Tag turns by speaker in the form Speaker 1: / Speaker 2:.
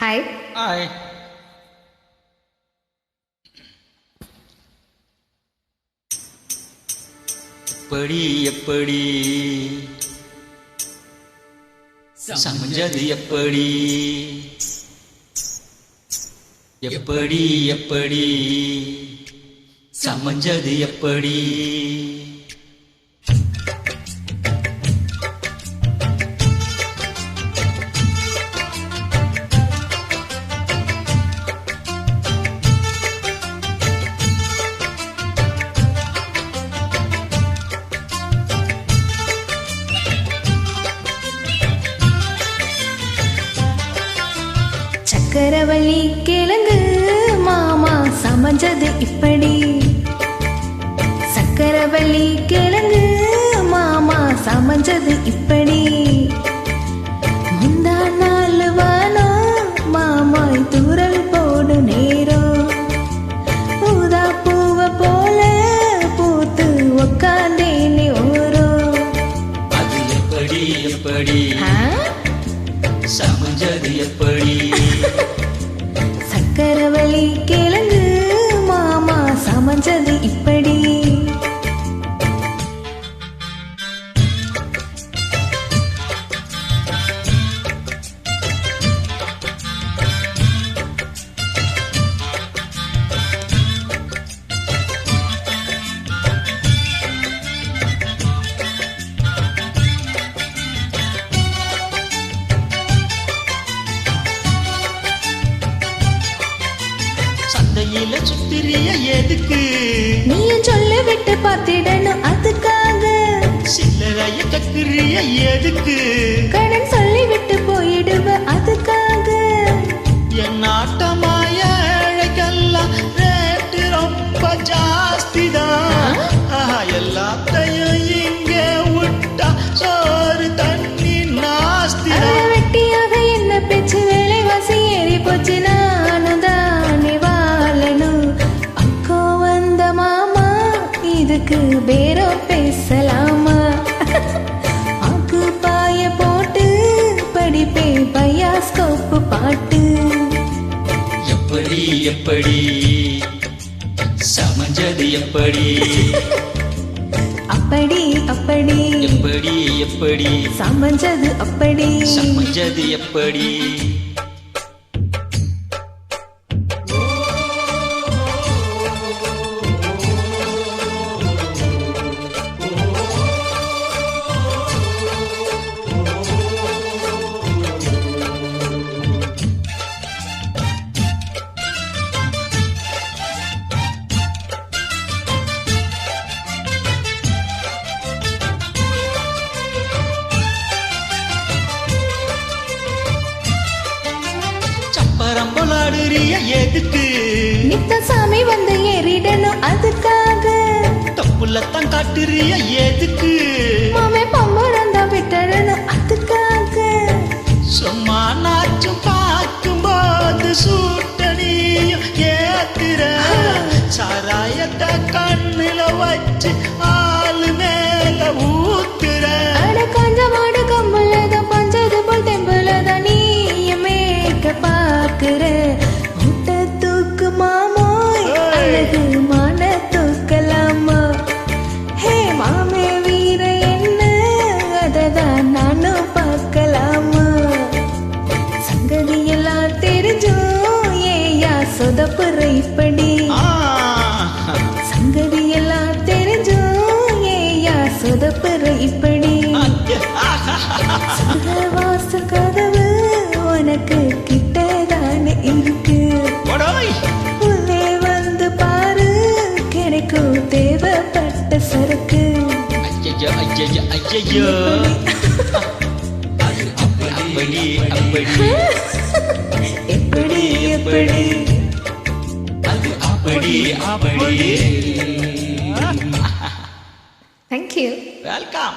Speaker 1: Hi.
Speaker 2: Hi. எப்படி எப்படி சமைஞ்சது எப்படி எப்படி எப்படி சமைஞ்சது எப்படி
Speaker 1: சக்கரவள்ளி கிழங்கு மாமா சமைஞ்சது இப்படி. சக்கரவள்ளி கிழங்கு மாமா சமைஞ்சது இப்படி. முந்தா நாள் வானோ மாமாய் தூரல் போடு நேரம். ஊதா பூவ போல பூத்து உக்காந்தேனே ஓரம்.
Speaker 2: அது எப்படி எப்படி சமைஞ்சது எப்படி.
Speaker 1: சக்கரவள்ளி கிழங்கு மாமா சமைஞ்சது இப்படி.
Speaker 2: சந்தையில சுத்திரிய எதுக்கு
Speaker 1: நீயும் சொல்ல விட்டு பார்த்திடணும் அதுக்காக.
Speaker 2: சில்லறைய கக்குரிய எதுக்கு
Speaker 1: கடன் சொல்லி விட்டு போயிடுவ அதுக்காக.
Speaker 2: என் நாட்டமாய ஏழைக்கெல்லாம் ரேட்டு ரொம்ப ஜாஸ்திதான். எல்லாத்தையும் இங்க விட்டா சோறு தண்ணி நாஸ்திதான்.
Speaker 1: வெட்டியாக என்ன பேச்சு வேலைவாசி ஏறி போச்சு. நானும் தானே வாழணும். அக்கோ வந்த மாமா இதுக்கு பேரோ பேசலாமா? ஆக்கு பாய போட்டு படிப்பே பயாஸ்கோப்பு பாட்டு.
Speaker 2: எப்படி எப்படி சமைஞ்சது எப்படி
Speaker 1: அப்படி அப்படி
Speaker 2: எப்படி எப்படி
Speaker 1: சமைஞ்சது அப்படி.
Speaker 2: சமைஞ்சது எப்படி. பரம்பலாடுறிய எதுக்கு
Speaker 1: நித்த சாமி வந்து ஏறிடணும் அதுக்காக.
Speaker 2: தப்புலத்தான் காட்டுறிய எதுக்கு
Speaker 1: மாமே பம்பரந்தா விட்டுடணும் அதுக்காக.
Speaker 2: சும்மா நாச்சும் பார்க்கும்போது சூட்டணியும் ஏத்துற. சாராயத்தை கண்ணுல வச்சு ஆளு மேல ஊத்துற.
Speaker 1: அட காஞ்ச மாடு கம்புலதான் பஞ்சது போல் தெம்புலதான் நீயும் மேய்க்க பார்க்கிற. முட்டை தூக்கு மாமோய் அழகு மான தூக்கலாமா? ஹே மாமே வீர என்ன அததான் நானும் பார்க்கலாமா? சங்கதி எல்லாம் தெரிஞ்சும் ஏயா சொதப்புற இப்படி. சங்கதி எல்லாம் தெரிஞ்சும் ஏயா சொதப்புற இப்படி. வாச கதவு உனக்கு கிட்டதானே இருக்கு. உள்ளே வந்து பாரு கிடைக்கும் தேவைப்பட்ட சரக்கு.
Speaker 2: ஐயோ ஐயோ ஐயோ அப்படி அப்படி
Speaker 1: எப்படி எப்படி
Speaker 2: அது அப்படி அப்படி.
Speaker 1: தேங்க்யூ.
Speaker 2: வெல்கம்.